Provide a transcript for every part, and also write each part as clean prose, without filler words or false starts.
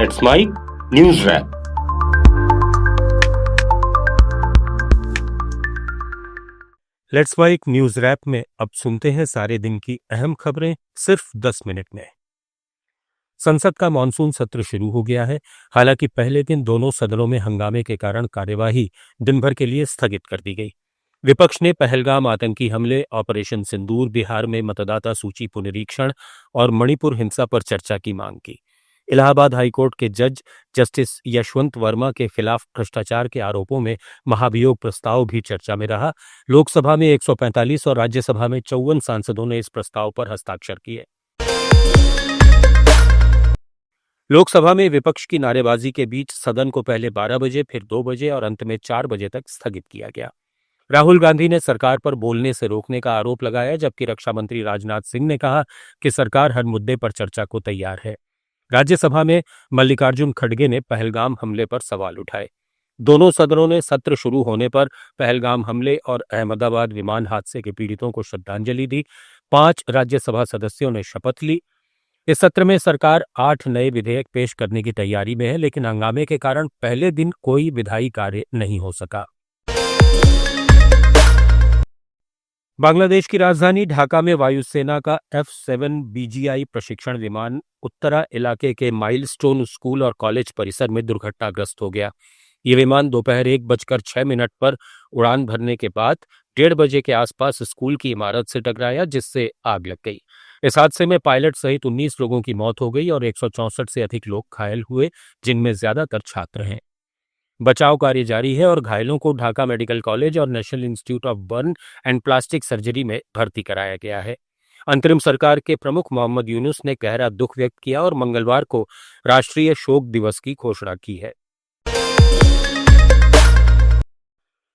It's my news wrap. Let's वाइक news wrap में अब सुनते हैं सारे दिन की अहम खबरें सिर्फ 10 मिनट में। संसद का मानसून सत्र शुरू हो गया है। हालांकि पहले दिन दोनों सदनों में हंगामे के कारण कार्यवाही दिन भर के लिए स्थगित कर दी गई। विपक्ष ने पहलगाम आतंकी हमले, ऑपरेशन सिंदूर, बिहार में मतदाता सूची पुनरीक्षण और मणिपुर हिंसा पर चर्चा की मांग की। इलाहाबाद हाईकोर्ट के जज जस्टिस यशवंत वर्मा के खिलाफ भ्रष्टाचार के आरोपों में महाभियोग प्रस्ताव भी चर्चा में रहा। लोकसभा में 145 और राज्यसभा में 54 सांसदों ने इस प्रस्ताव पर हस्ताक्षर किए। लोकसभा में विपक्ष की नारेबाजी के बीच सदन को पहले 12 बजे, फिर 2 बजे और अंत में 4 बजे तक स्थगित किया गया। राहुल गांधी ने सरकार पर बोलने से रोकने का आरोप लगाया, जबकि रक्षा मंत्री राजनाथ सिंह ने कहा कि सरकार हर मुद्दे पर चर्चा को तैयार है। राज्यसभा में मल्लिकार्जुन खड़गे ने पहलगाम हमले पर सवाल उठाए। दोनों सदनों ने सत्र शुरू होने पर पहलगाम हमले और अहमदाबाद विमान हादसे के पीड़ितों को श्रद्धांजलि दी। 5 राज्यसभा सदस्यों ने शपथ ली। इस सत्र में सरकार 8 नए विधेयक पेश करने की तैयारी में है, लेकिन हंगामे के कारण पहले दिन कोई विधायी कार्य नहीं हो सका। बांग्लादेश की राजधानी ढाका में वायुसेना का F-7 BGI प्रशिक्षण विमान उत्तरा इलाके के माइलस्टोन स्कूल और कॉलेज परिसर में दुर्घटनाग्रस्त हो गया। ये विमान दोपहर 1:06 पर उड़ान भरने के बाद 1:30 बजे के आसपास स्कूल की इमारत से टकराया, जिससे आग लग गई। इस हादसे में पायलट सहित 19 लोगों की मौत हो गई और 164 से अधिक लोग घायल हुए, जिनमें ज्यादातर छात्र हैं। बचाव कार्य जारी है और घायलों को ढाका मेडिकल कॉलेज और national institute of burn and plastic surgery में भर्ती कराया गया है। अंतरिम सरकार के प्रमुख मोहम्मद यूनुस ने गहरा दुख व्यक्त किया और मंगलवार को राष्ट्रीय शोक दिवस की घोषणा की है।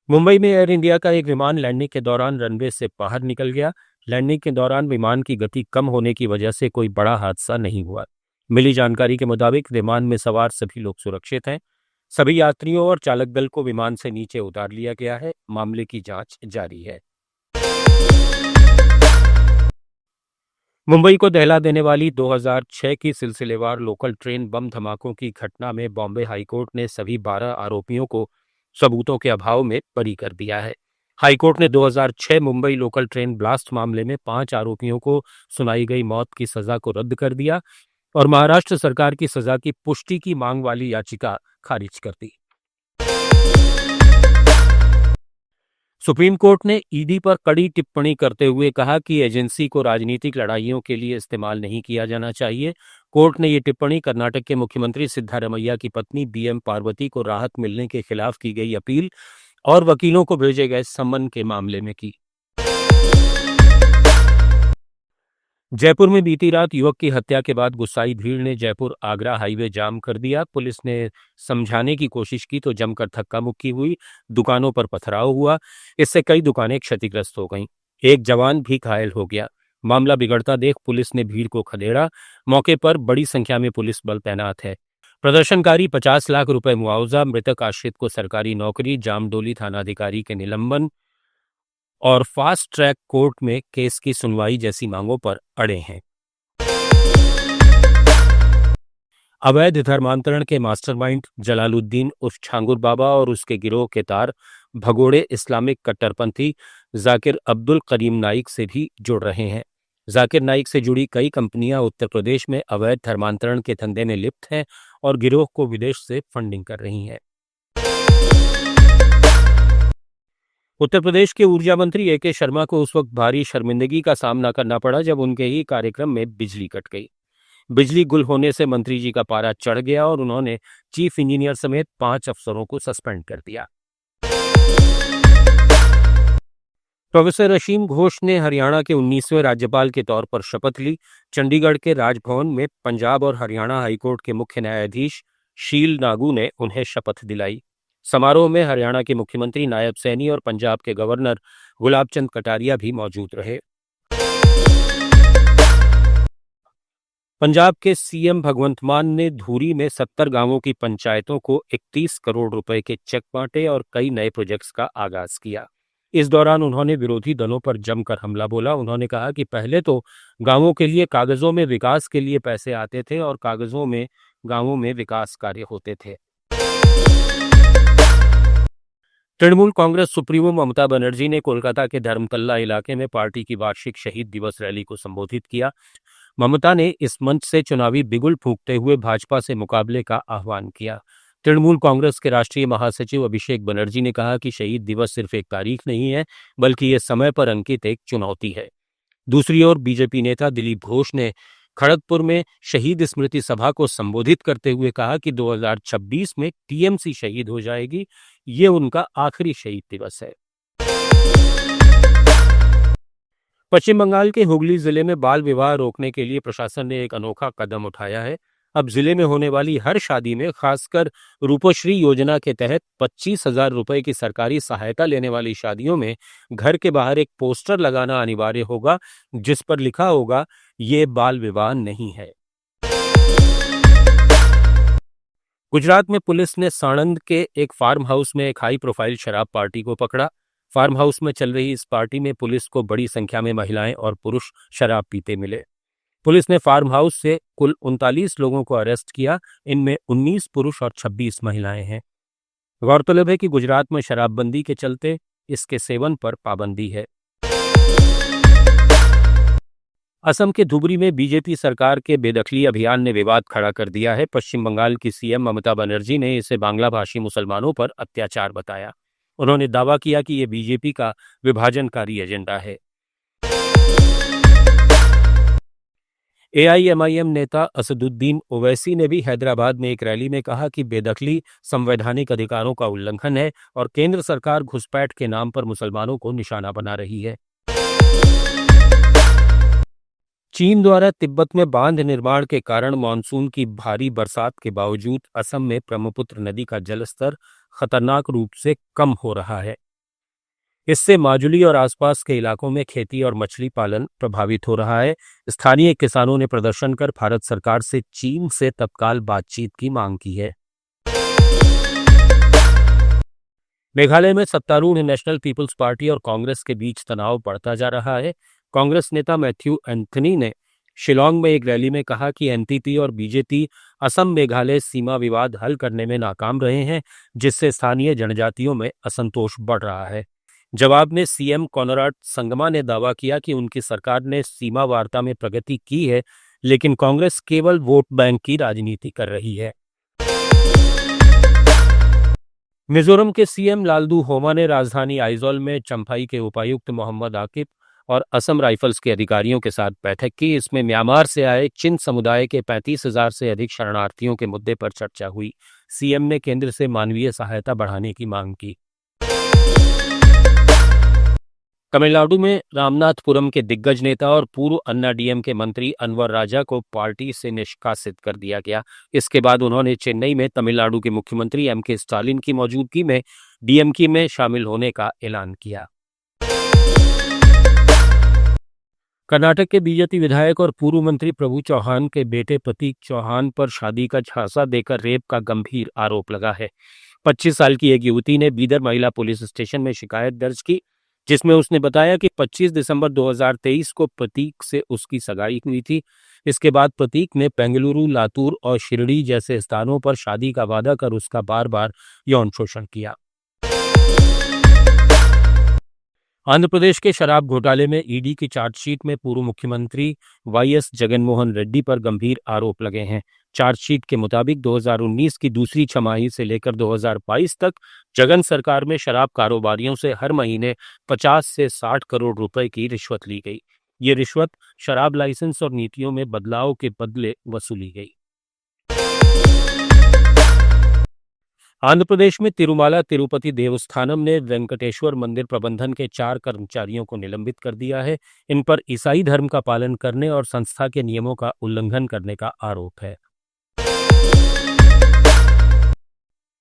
मुंबई में एयर इंडिया का एक विमान लैंडिंग के दौरान रनवे से बाहर निकल गया। लैंडिंग के दौरान विमान की गति कम होने की वजह से कोई बड़ा हादसा नहीं हुआ। मिली जानकारी के मुताबिक विमान में सवार सभी लोग सुरक्षित हैं। सभी यात्रियों और चालक दल को विमान से नीचे उतार लिया गया है। मामले की जांच जारी है। मुंबई को दहला देने वाली 2006 की सिलसिलेवार लोकल ट्रेन बम धमाकों की घटना में बॉम्बे हाईकोर्ट ने सभी 12 आरोपियों को सबूतों के अभाव में बरी कर दिया है। हाईकोर्ट ने 2006 मुंबई लोकल ट्रेन ब्लास्ट मामले में 5 आरोपियों को सुनाई गई मौत की सजा को रद्द कर दिया और महाराष्ट्र सरकार की सजा की पुष्टि की मांग वाली याचिका खारिज कर दी। सुप्रीम कोर्ट ने ईडी पर कड़ी टिप्पणी करते हुए कहा कि एजेंसी को राजनीतिक लड़ाइयों के लिए इस्तेमाल नहीं किया जाना चाहिए। कोर्ट ने ये टिप्पणी कर्नाटक के मुख्यमंत्री सिद्धारमैया की पत्नी BM पार्वती को राहत मिलने के खिलाफ की गई अपील और वकीलों को भेजे गए सम्मन के मामले में की। जयपुर में बीती रात युवक की हत्या के बाद गुस्साई भीड़ ने जयपुर आगरा हाईवे जाम कर दिया। पुलिस ने समझाने की कोशिश की तो जमकर धक्का मुक्की हुई। दुकानों पर पथराव हुआ। इससे कई दुकानें क्षतिग्रस्त हो गईं। एक जवान भी घायल हो गया। मामला बिगड़ता देख पुलिस ने भीड़ को खदेड़ा। मौके पर बड़ी संख्या में पुलिस बल तैनात है। प्रदर्शनकारी 50 लाख रुपए मुआवजा, मृतक आश्रित को सरकारी नौकरी, जामडोली थानाधिकारी के निलंबन और फास्ट ट्रैक कोर्ट में केस की सुनवाई जैसी मांगों पर अड़े हैं। अवैध धर्मांतरण के मास्टरमाइंड जलालुद्दीन उर्फ छांगुर बाबा और उसके गिरोह के तार भगोड़े इस्लामिक कट्टरपंथी जाकिर अब्दुल करीम नाइक से भी जुड़ रहे हैं। जाकिर नाइक से जुड़ी कई कंपनियां उत्तर प्रदेश में अवैध धर्मांतरण के धंधे में लिप्त हैं और गिरोह को विदेश से फंडिंग कर रही हैं। उत्तर प्रदेश के ऊर्जा मंत्री AK शर्मा को उस वक्त भारी शर्मिंदगी का सामना करना पड़ा जब उनके ही कार्यक्रम में बिजली कट गई। बिजली गुल होने से मंत्री जी का पारा चढ़ गया और उन्होंने चीफ इंजीनियर समेत 5 अफसरों को सस्पेंड कर दिया। प्रोफेसर असीम घोष ने हरियाणा के 19वें राज्यपाल के तौर पर शपथ ली। चंडीगढ़ के राजभवन में पंजाब और हरियाणा हाईकोर्ट के मुख्य न्यायाधीश शील नागू ने उन्हें शपथ दिलाई। समारोह में हरियाणा के मुख्यमंत्री नायब सैनी और पंजाब के गवर्नर गुलाब चंद कटारिया भी मौजूद रहे। पंजाब के CM भगवंत मान ने धूरी में 70 गांवों की पंचायतों को 31 करोड़ रुपए के चेक बांटे और कई नए प्रोजेक्ट्स का आगाज किया। इस दौरान उन्होंने विरोधी दलों पर जमकर हमला बोला। उन्होंने कहा कि पहले तो गांवों के लिए कागजों में विकास के लिए पैसे आते थे और कागजों में गांवों में विकास कार्य होते थे। तृणमूल कांग्रेस सुप्रीमो ममता बनर्जी ने कोलकाता के धर्मतल्ला इलाके में पार्टी की वार्षिक शहीद दिवस रैली को संबोधित किया। ममता ने इस मंच से चुनावी बिगुल फूंकते हुए भाजपा से मुकाबले का आह्वान किया। तृणमूल कांग्रेस के राष्ट्रीय महासचिव अभिषेक बनर्जी ने कहा कि शहीद दिवस सिर्फ एक तारीख नहीं है, बल्कि ये समय पर अंकित एक चुनौती है। दूसरी ओर बीजेपी नेता दिलीप घोष ने खड़गपुर में शहीद स्मृति सभा को संबोधित करते हुए कहा कि 2026 में टीएमसी शहीद हो जाएगी, ये उनका आखिरी शहीद दिवस है। पश्चिम बंगाल के हुगली जिले में बाल विवाह रोकने के लिए प्रशासन ने एक अनोखा कदम उठाया है। अब जिले में होने वाली हर शादी में, खासकर रूपश्री योजना के तहत 25,000 रुपए की सरकारी सहायता लेने वाली शादियों में घर के बाहर एक पोस्टर लगाना अनिवार्य होगा, जिस पर लिखा होगा, ये बाल विवाह नहीं है। गुजरात में पुलिस ने साणंद के एक फार्म हाउस में एक हाई प्रोफाइल शराब पार्टी को पकड़ा। फार्म हाउस में चल रही इस पार्टी में पुलिस को बड़ी संख्या में महिलाएं और पुरुष शराब पीते मिले। पुलिस ने फार्म हाउस से कुल 39 लोगों को अरेस्ट किया। इनमें 19 पुरुष और 26 महिलाएं हैं। गौरतलब है कि गुजरात में शराबबंदी के चलते इसके सेवन पर पाबंदी है। असम के धुबरी में बीजेपी सरकार के बेदखली अभियान ने विवाद खड़ा कर दिया है। पश्चिम बंगाल की सीएम ममता बनर्जी ने इसे बांग्ला भाषी मुसलमानों पर अत्याचार बताया। उन्होंने दावा किया कि यह बीजेपी का विभाजनकारी एजेंडा है। एआईएमआईएम नेता असदुद्दीन ओवैसी ने भी हैदराबाद में एक रैली में कहा कि बेदखली संवैधानिक अधिकारों का उल्लंघन है और केंद्र सरकार घुसपैठ के नाम पर मुसलमानों को निशाना बना रही है। चीन द्वारा तिब्बत में बांध निर्माण के कारण मानसून की भारी बरसात के बावजूद असम में ब्रह्मपुत्र नदी का जलस्तर खतरनाक रूप से कम हो रहा है। इससे माजुली और आसपास के इलाकों में खेती और मछली पालन प्रभावित हो रहा है। स्थानीय किसानों ने प्रदर्शन कर भारत सरकार से चीन से तत्काल बातचीत की मांग की है। मेघालय में सत्तारूढ़ नेशनल पीपुल्स पार्टी और कांग्रेस के बीच तनाव बढ़ता जा रहा है। कांग्रेस नेता मैथ्यू एंथनी ने शिलांग में एक रैली में कहा कि एनपीपी और बीजेपी असम मेघालय सीमा विवाद हल करने में नाकाम रहे हैं, जिससे स्थानीय जनजातियों में असंतोष बढ़ रहा है। जवाब में सीएम कॉनराड संगमा ने दावा किया कि उनकी सरकार ने सीमा वार्ता में प्रगति की है, लेकिन कांग्रेस केवल वोट बैंक की राजनीति कर रही है। मिजोरम के सीएम लालदू होमा ने राजधानी आइजोल में चंफाई के उपायुक्त मोहम्मद आकिब और असम राइफल्स के अधिकारियों के साथ बैठक की। इसमें म्यांमार से आए चिन समुदाय के 35,000 से अधिक शरणार्थियों के मुद्दे पर चर्चा हुई। सीएम ने केंद्र से मानवीय सहायता बढ़ाने की मांग की। तमिलनाडु में रामनाथपुरम के दिग्गज नेता और पूर्व अन्ना डीएमके मंत्री अनवर राजा को पार्टी से निष्कासित कर दिया गया। इसके बाद उन्होंने चेन्नई में तमिलनाडु के मुख्यमंत्री एमके स्टालिन की मौजूदगी में डीएमके में शामिल होने का ऐलान किया। कर्नाटक के बीजेपी विधायक और पूर्व मंत्री प्रभु चौहान के बेटे प्रतीक चौहान पर शादी का झांसा देकर रेप का गंभीर आरोप लगा है। 25 साल की एक युवती ने बीदर महिला पुलिस स्टेशन में शिकायत दर्ज की, जिसमें उसने बताया कि 25 दिसंबर 2023 को प्रतीक से उसकी सगाई हुई थी। इसके बाद प्रतीक ने बेंगलुरु, लातूर और शिरडी जैसे स्थानों पर शादी का वादा कर उसका बार बार यौन शोषण किया। आंध्र प्रदेश के शराब घोटाले में ईडी की चार्जशीट में पूर्व मुख्यमंत्री वाईएस जगनमोहन रेड्डी पर गंभीर आरोप लगे हैं। चार्जशीट के मुताबिक 2019 की दूसरी छमाही से लेकर 2022 तक जगन सरकार में शराब कारोबारियों से हर महीने 50 से 60 करोड़ रुपए की रिश्वत ली गई। ये रिश्वत शराब लाइसेंस और नीतियों में बदलाव के बदले वसूली गई। आंध्र प्रदेश में तिरुमाला तिरुपति देवस्थानम ने वेंकटेश्वर मंदिर प्रबंधन के 4 कर्मचारियों को निलंबित कर दिया है। इन पर ईसाई धर्म का पालन करने और संस्था के नियमों का उल्लंघन करने का आरोप है।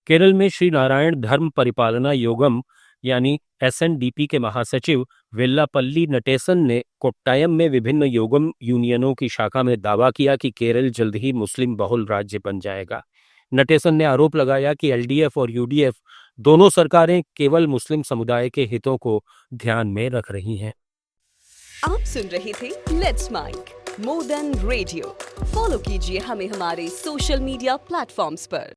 केरल में श्री नारायण धर्म परिपालना योगम यानी एसएनडीपी के महासचिव वेल्लापल्ली नटेसन ने कोट्टायम में विभिन्न योगम यूनियनों की शाखा में दावा किया कि केरल जल्द ही मुस्लिम बहुल राज्य बन जाएगा। नटेसन ने आरोप लगाया कि एलडीएफ और यूडीएफ दोनों सरकारें केवल मुस्लिम समुदाय के हितों को ध्यान में रख रही हैं। आप सुन रहे थे let's mike, more than radio. Follow कीजिए हमें हमारे सोशल मीडिया प्लेटफॉर्म्स पर।